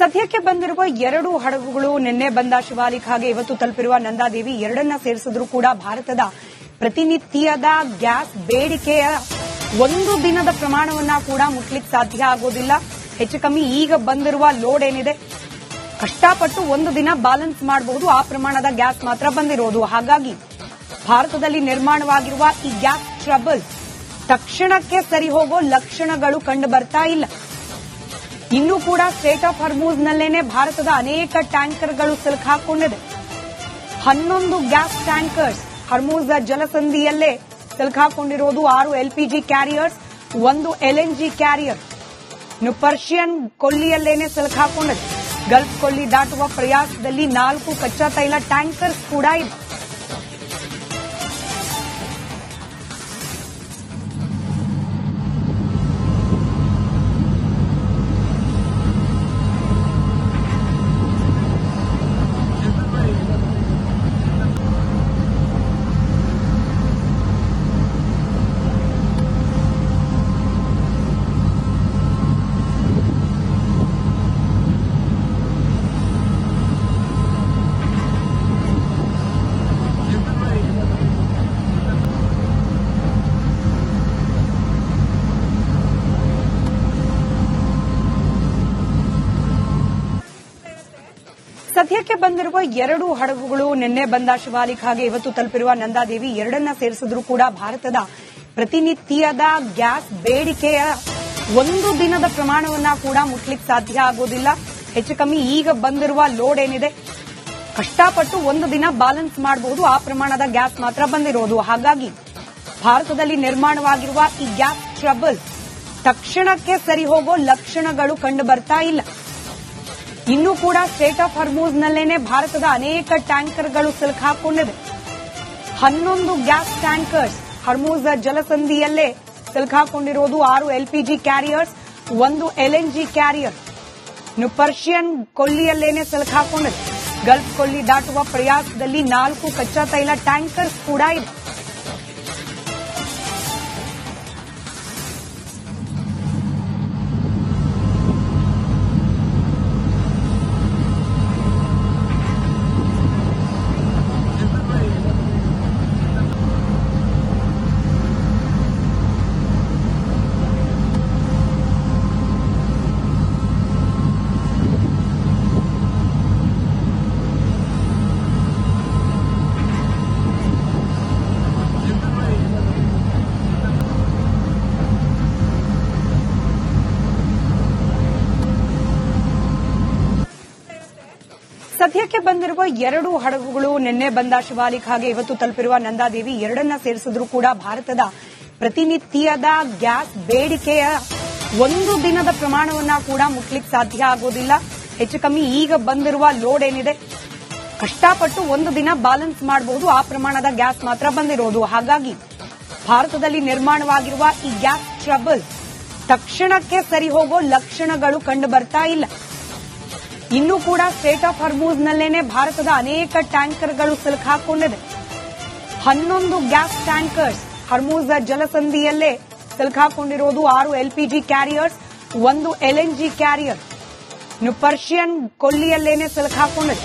ಸದ್ಯಕ್ಕೆ ಬಂದಿರುವ 2 ಹಡಗುಗಳು ನಿನ್ನೆ ಬಂದ ಶಿವಾಲಿಖಾಗೆ ಇವತ್ತು ತಲುಪಿರುವ ನಂದಾದೇವಿ ಎರಡನ್ನ ಸೇರಿಸಿದ್ರು ಕೂಡ ಭಾರತದ ಪ್ರತಿನಿತ್ಯದ ಗ್ಯಾಸ್ ಬೇಡಿಕೆಯ ಒಂದು ದಿನದ ಪ್ರಮಾಣವನ್ನ ಕೂಡ ಮುಟ್ಲಿಕ್ಕೆ ಸಾಧ್ಯ ಆಗೋದಿಲ್ಲ. ಹೆಚ್ಚು ಕಮ್ಮಿ ಈಗ ಬಂದಿರುವ ಲೋಡ್ ಏನಿದೆ ಕಷ್ಟಪಟ್ಟು ಒಂದು ದಿನ ಬ್ಯಾಲೆನ್ಸ್ ಮಾಡಬಹುದು, ಆ ಪ್ರಮಾಣದ ಗ್ಯಾಸ್ ಮಾತ್ರ ಬಂದಿರೋದು. ಹಾಗಾಗಿ ಭಾರತದಲ್ಲಿ ನಿರ್ಮಾಣವಾಗಿರುವ ಈ ಗ್ಯಾಸ್ ಟ್ರಬಲ್ ತಕ್ಷಣಕ್ಕೆ ಸರಿ ಹೋಗೋ ಲಕ್ಷಣಗಳು ಕಂಡು ಬರ್ತಾ ಇಲ್ಲ. ಇನ್ನೂ ಕೂಡ ಸ್ಟ್ರೇಟ್ ಆಫ್ ಹರ್ಮೂಜ್ನಲ್ಲೇನೆ ಭಾರತದ ಅನೇಕ ಟ್ಯಾಂಕರ್ಗಳು ಸಿಲುಕಾಕೊಂಡಿದೆ. 11 ಗ್ಯಾಸ್ ಟ್ಯಾಂಕರ್ಸ್ ಹರ್ಮೂಜ್ ಜಲಸಂಧಿಯಲ್ಲೇ ಸಿಲುಕಾಕೊಂಡಿರೋದು. 6 LPG carriers, 1 LNG carrier Persian ಕೊಲ್ಲಿಯಲ್ಲೇನೆ ಸಿಲುಕಾಕೊಂಡಿದೆ. ಗಲ್ಫ್ ಕೊಲ್ಲಿ ದಾಟುವ ಪ್ರಯಾಸದಲ್ಲಿ 4 ಕಚ್ಚಾ ತೈಲ ಟ್ಯಾಂಕರ್ಸ್ ಕೂಡ ಇದೆ. ಸದ್ಯಕ್ಕೆ ಬಂದಿರುವ 2 ಹಡಗುಗಳು ನಿನ್ನೆ ಬಂದ ಶಿವಾಲಿಖಾಗೆ ಇವತ್ತು ತಲುಪಿರುವ ನಂದಾದೇವಿ ಎರಡನ್ನ ಸೇರಿಸಿದ್ರು ಕೂಡ ಭಾರತದ ಪ್ರತಿನಿತ್ಯದ ಗ್ಯಾಸ್ ಬೇಡಿಕೆಯ ಒಂದು ದಿನದ ಪ್ರಮಾಣವನ್ನ ಕೂಡ ಮುಟ್ಲಿಕ್ಕೆ ಸಾಧ್ಯ ಆಗೋದಿಲ್ಲ. ಹೆಚ್ಚು ಕಮ್ಮಿ ಈಗ ಬಂದಿರುವ ಲೋಡ್ ಏನಿದೆ ಕಷ್ಟಪಟ್ಟು ಒಂದು ದಿನ ಬ್ಯಾಲೆನ್ಸ್ ಮಾಡಬಹುದು, ಆ ಪ್ರಮಾಣದ ಗ್ಯಾಸ್ ಮಾತ್ರ ಬಂದಿರೋದು. ಹಾಗಾಗಿ ಭಾರತದಲ್ಲಿ ನಿರ್ಮಾಣವಾಗಿರುವ ಈ ಗ್ಯಾಸ್ ಟ್ರಬಲ್ ತಕ್ಷಣಕ್ಕೆ ಸರಿ ಹೋಗೋ ಲಕ್ಷಣಗಳು ಕಂಡು ಬರ್ತಾ ಇಲ್ಲ. ಇನ್ನೂ ಕೂಡ ಸ್ಟ್ರೇಟ್ ಆಫ್ ಹರ್ಮೂಜ್ನಲ್ಲೇನೆ ಭಾರತದ ಅನೇಕ ಟ್ಯಾಂಕರ್ಗಳು ಸಿಲುಕಾಕೊಂಡಿದೆ. 11 ಗ್ಯಾಸ್ ಟ್ಯಾಂಕರ್ಸ್ ಹರ್ಮೂಜ್ ಜಲಸಂಧಿಯಲ್ಲೇ ಸಿಲುಕಾಕೊಂಡಿರೋದು. 6 LPG carriers, 1 LNG carrier Persian ಕೊಲ್ಲಿಯಲ್ಲೇನೆ ಸಿಲುಕಾಕೊಂಡಿದೆ. ಗಲ್ಫ್ ಕೊಲ್ಲಿ ದಾಟುವ ಪ್ರಯಾಸದಲ್ಲಿ 4 ಕಚ್ಚಾ ತೈಲ ಟ್ಯಾಂಕರ್ಸ್ ಕೂಡ ಇದೆ. ಸದ್ಯಕ್ಕೆ ಬಂದಿರುವ 2 ಹಡಗುಗಳು ನಿನ್ನೆ ಬಂದ ಶಿವಾಲಿಖಾಗೆ ಇವತ್ತು ತಲುಪಿರುವ ನಂದಾದೇವಿ ಎರಡನ್ನ ಸೇರಿಸಿದ್ರು ಕೂಡ ಭಾರತದ ಪ್ರತಿನಿತ್ಯದ ಗ್ಯಾಸ್ ಬೇಡಿಕೆಯ ಒಂದು ದಿನದ ಪ್ರಮಾಣವನ್ನ ಕೂಡ ಮುಟ್ಲಿಕ್ಕೆ ಸಾಧ್ಯ ಆಗೋದಿಲ್ಲ. ಹೆಚ್ಚು ಕಮ್ಮಿ ಈಗ ಬಂದಿರುವ ಲೋಡ್ ಏನಿದೆ ಕಷ್ಟಪಟ್ಟು ಒಂದು ದಿನ ಬ್ಯಾಲೆನ್ಸ್ ಮಾಡಬಹುದು, ಆ ಪ್ರಮಾಣದ ಗ್ಯಾಸ್ ಮಾತ್ರ ಬಂದಿರೋದು. ಹಾಗಾಗಿ ಭಾರತದಲ್ಲಿ ನಿರ್ಮಾಣವಾಗಿರುವ ಈ ಗ್ಯಾಸ್ ಟ್ರಬಲ್ ತಕ್ಷಣಕ್ಕೆ ಸರಿ ಹೋಗೋ ಲಕ್ಷಣಗಳು ಕಂಡು ಬರ್ತಾ ಇಲ್ಲ. ಇನ್ನೂ ಕೂಡ ಸ್ಟ್ರೇಟ್ ಆಫ್ ಹರ್ಮೂಜ್ನಲ್ಲೇನೆ ಭಾರತದ ಅನೇಕ ಟ್ಯಾಂಕರ್ಗಳು ಸಿಲುಕಾಕೊಂಡಿದೆ. 11 ಗ್ಯಾಸ್ ಟ್ಯಾಂಕರ್ಸ್ ಹರ್ಮೂಜ್ ಜಲಸಂಧಿಯಲ್ಲೇ ಸಿಲುಕಾಕೊಂಡಿರೋದು. 6 LPG carriers, 1 LNG carrier Persian ಕೊಲ್ಲಿಯಲ್ಲೇನೆ ಸಿಲುಕಾಕೊಂಡಿದೆ.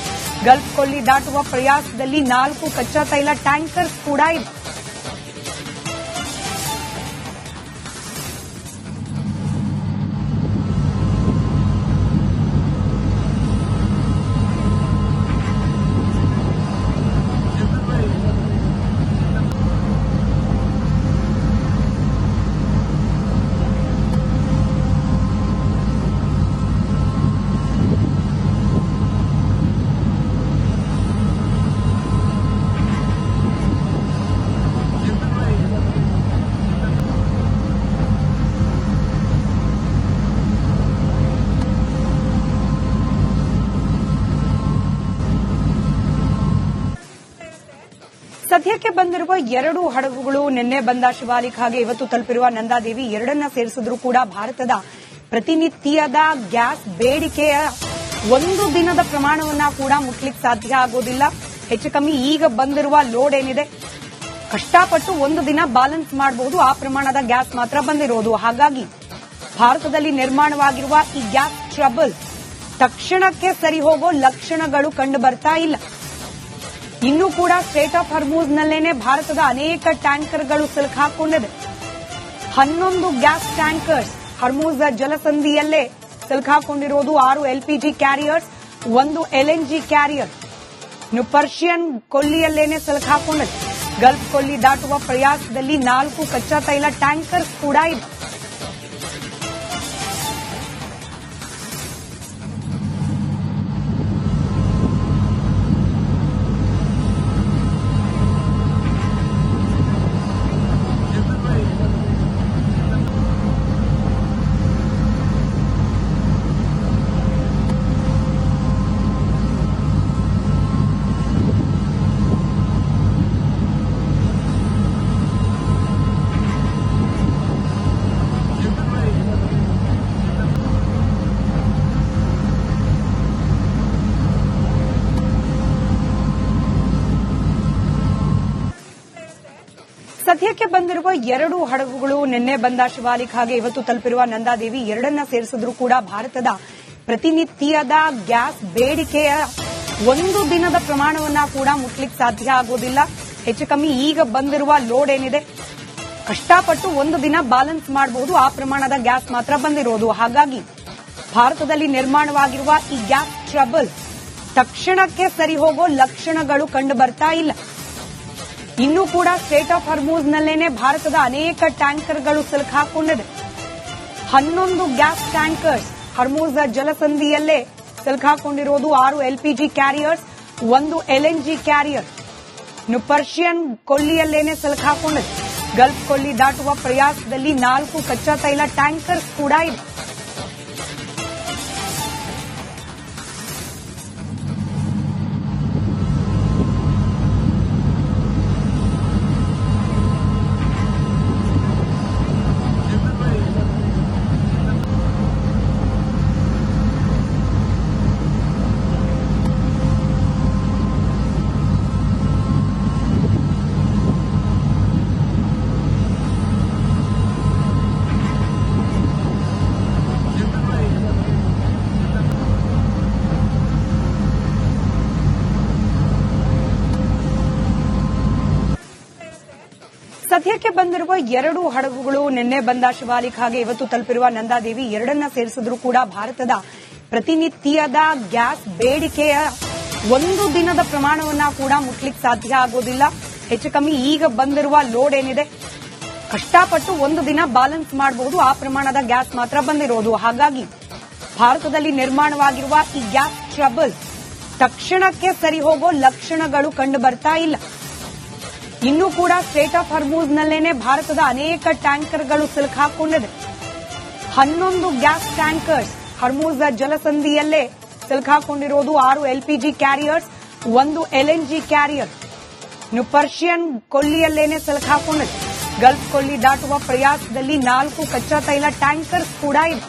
ಗಲ್ಫ್ ಕೊಲ್ಲಿ ದಾಟುವ ಪ್ರಯಾಸದಲ್ಲಿ 4 ಕಚ್ಚಾ ತೈಲ ಟ್ಯಾಂಕರ್ಸ್ ಕೂಡ ಇದೆ. ಸದ್ಯಕ್ಕೆ ಬಂದಿರುವ 2 ಹಡಗುಗಳು ನಿನ್ನೆ ಬಂದ ಶಿವಾಲಿಖಾಗೆ ಇವತ್ತು ತಲುಪಿರುವ ನಂದಾದೇವಿ ಎರಡನ್ನ ಸೇರಿಸಿದ್ರು ಕೂಡ ಭಾರತದ ಪ್ರತಿನಿತ್ಯದ ಗ್ಯಾಸ್ ಬೇಡಿಕೆಯ ಒಂದು ದಿನದ ಪ್ರಮಾಣವನ್ನ ಕೂಡ ಮುಟ್ಲಿಕ್ಕೆ ಸಾಧ್ಯ ಆಗೋದಿಲ್ಲ. ಹೆಚ್ಚು ಕಮ್ಮಿ ಈಗ ಬಂದಿರುವ ಲೋಡ್ ಏನಿದೆ ಕಷ್ಟಪಟ್ಟು ಒಂದು ದಿನ ಬ್ಯಾಲೆನ್ಸ್ ಮಾಡಬಹುದು, ಆ ಪ್ರಮಾಣದ ಗ್ಯಾಸ್ ಮಾತ್ರ ಬಂದಿರೋದು. ಹಾಗಾಗಿ ಭಾರತದಲ್ಲಿ ನಿರ್ಮಾಣವಾಗಿರುವ ಈ ಗ್ಯಾಸ್ ಟ್ರಬಲ್ ತಕ್ಷಣಕ್ಕೆ ಸರಿ ಹೋಗೋ ಲಕ್ಷಣಗಳು ಕಂಡು ಬರ್ತಾ ಇಲ್ಲ. ಇನ್ನೂ ಕೂಡ ಸ್ಟ್ರೇಟ್ ಆಫ್ ಹರ್ಮೂಜ್ ನಲ್ಲೇನೆ ಭಾರತದ ಅನೇಕ ಟ್ಯಾಂಕರ್ಗಳು ಸಿಲುಕಾಕೊಂಡಿದೆ. 11 ಗ್ಯಾಸ್ ಟ್ಯಾಂಕರ್ಸ್ ಹರ್ಮೂಜ್ ಜಲಸಂಧಿಯಲ್ಲೇ ಸಿಲುಕಾಕೊಂಡಿರೋದು. 6 LPG carriers, 1 LNG carrier Persian ಕೊಲ್ಲಿಯಲ್ಲೇನೆ ಸಿಲುಕಾಕೊಂಡಿದೆ. ಗಲ್ಫ್ ಕೊಲ್ಲಿ ದಾಟುವ ಪ್ರಯಾಸದಲ್ಲಿ 4 ಕಚ್ಚಾ ತೈಲ ಟ್ಯಾಂಕರ್ಸ್ ಕೂಡ ಇದೆ. ಸದ್ಯಕ್ಕೆ ಬಂದಿರುವ 2 ಹಡಗುಗಳು ನಿನ್ನೆ ಬಂದ ಶಿವಾಲಿಕ್ ಹಾಗೆ ಇವತ್ತು ತಲುಪಿರುವ ನಂದಾದೇವಿ ಎರಡನ್ನ ಸೇರಿಸಿದ್ರೂ ಕೂಡ ಭಾರತದ ಪ್ರತಿನಿತ್ಯದ ಗ್ಯಾಸ್ ಬೇಡಿಕೆಯ ಒಂದು ದಿನದ ಪ್ರಮಾಣವನ್ನ ಕೂಡ ಮುಟ್ಲಿಕ್ಕೆ ಸಾಧ್ಯ ಆಗೋದಿಲ್ಲ. ಹೆಚ್ಚು ಕಮ್ಮಿ ಈಗ ಬಂದಿರುವ ಲೋಡ್ ಏನಿದೆ ಕಷ್ಟಪಟ್ಟು ಒಂದು ದಿನ ಬ್ಯಾಲೆನ್ಸ್ ಮಾಡಬಹುದು, ಆ ಪ್ರಮಾಣದ ಗ್ಯಾಸ್ ಮಾತ್ರ ಬಂದಿರೋದು. ಹಾಗಾಗಿ ಭಾರತದಲ್ಲಿ ನಿರ್ಮಾಣವಾಗಿರುವ ಈ ಗ್ಯಾಸ್ ಟ್ರಬಲ್ ತಕ್ಷಣಕ್ಕೆ ಸರಿ ಹೋಗೋ ಲಕ್ಷಣಗಳು ಕಂಡು ಬರ್ತಾ ಇಲ್ಲ. ಇನ್ನೂ ಕೂಡ ಸ್ಟ್ರೇಟ್ ಆಫ್ ಹರ್ಮೂಜ್ ನಲ್ಲೇನೆ ಭಾರತದ ಅನೇಕ ಟ್ಯಾಂಕರ್ಗಳು ಸಿಲುಕಾಕೊಂಡಿದೆ. 11 ಗ್ಯಾಸ್ ಟ್ಯಾಂಕರ್ಸ್ ಹರ್ಮೂಜ್ ಜಲಸಂಧಿಯಲ್ಲೇ ಸಿಲುಕಾಕೊಂಡಿರೋದು. 6 LPG carriers, 1 LNG carrier Persian ಕೊಲ್ಲಿಯಲ್ಲೇನೆ ಸಿಲುಕಾಕೊಂಡಿದೆ. ಗಲ್ಫ್ ಕೊಲ್ಲಿ ದಾಟುವ ಪ್ರಯಾಸದಲ್ಲಿ 4 ಕಚ್ಚಾ ತೈಲ ಟ್ಯಾಂಕರ್ಸ್ ಕೂಡ ಇದೆ. ಸದ್ಯಕ್ಕೆ ಬಂದಿರುವ 2 ಹಡಗುಗಳು ನಿನ್ನೆ ಬಂದ ಶಿವಾಲಿಕ್ ಹಾಗೆ ಇವತ್ತು ತಲುಪಿರುವ ನಂದಾದೇವಿ ಎರಡನ್ನ ಸೇರಿಸಿದ್ರೂ ಕೂಡ ಭಾರತದ ಪ್ರತಿನಿತ್ಯದ ಗ್ಯಾಸ್ ಬೇಡಿಕೆಯ ಒಂದು ದಿನದ ಪ್ರಮಾಣವನ್ನ ಕೂಡ ಮುಟ್ಲಿಕ್ಕೆ ಸಾಧ್ಯ ಆಗೋದಿಲ್ಲ. ಹೆಚ್ಚು ಕಮ್ಮಿ ಈಗ ಬಂದಿರುವ ಲೋಡ್ ಏನಿದೆ ಕಷ್ಟಪಟ್ಟು ಒಂದು ದಿನ ಬ್ಯಾಲೆನ್ಸ್ ಮಾಡಬಹುದು, ಆ ಪ್ರಮಾಣದ ಗ್ಯಾಸ್ ಮಾತ್ರ ಬಂದಿರೋದು. ಹಾಗಾಗಿ ಭಾರತದಲ್ಲಿ ನಿರ್ಮಾಣವಾಗಿರುವ ಈ ಗ್ಯಾಸ್ ಟ್ರಬಲ್ ತಕ್ಷಣಕ್ಕೆ ಸರಿ ಹೋಗೋ ಲಕ್ಷಣಗಳು ಕಂಡು ಬರ್ತಾ ಇಲ್ಲ. ಇನ್ನೂ ಕೂಡ ಸ್ಟ್ರೇಟ್ ಆಫ್ ಹರ್ಮೂಜ್ ನಲ್ಲೇನೆ ಭಾರತದ ಅನೇಕ ಟ್ಯಾಂಕರ್ಗಳು ಸಿಲುಕಾಕೊಂಡಿದೆ. 11 ಗ್ಯಾಸ್ ಟ್ಯಾಂಕರ್ಸ್ ಹರ್ಮೂಜ್ ಜಲಸಂಧಿಯಲ್ಲೇ ಸಿಲುಕಾಕೊಂಡಿರೋದು. 6 LPG carriers, 1 LNG carrier Persian ಕೊಲ್ಲಿಯಲ್ಲೇನೆ ಸಿಲುಕಾಕೊಂಡಿದೆ. ಗಲ್ಫ್ ಕೊಲ್ಲಿ ದಾಟುವ ಪ್ರಯಾಸದಲ್ಲಿ 4 ಕಚ್ಚಾ ತೈಲ ಟ್ಯಾಂಕರ್ಸ್ ಕೂಡ ಇದೆ.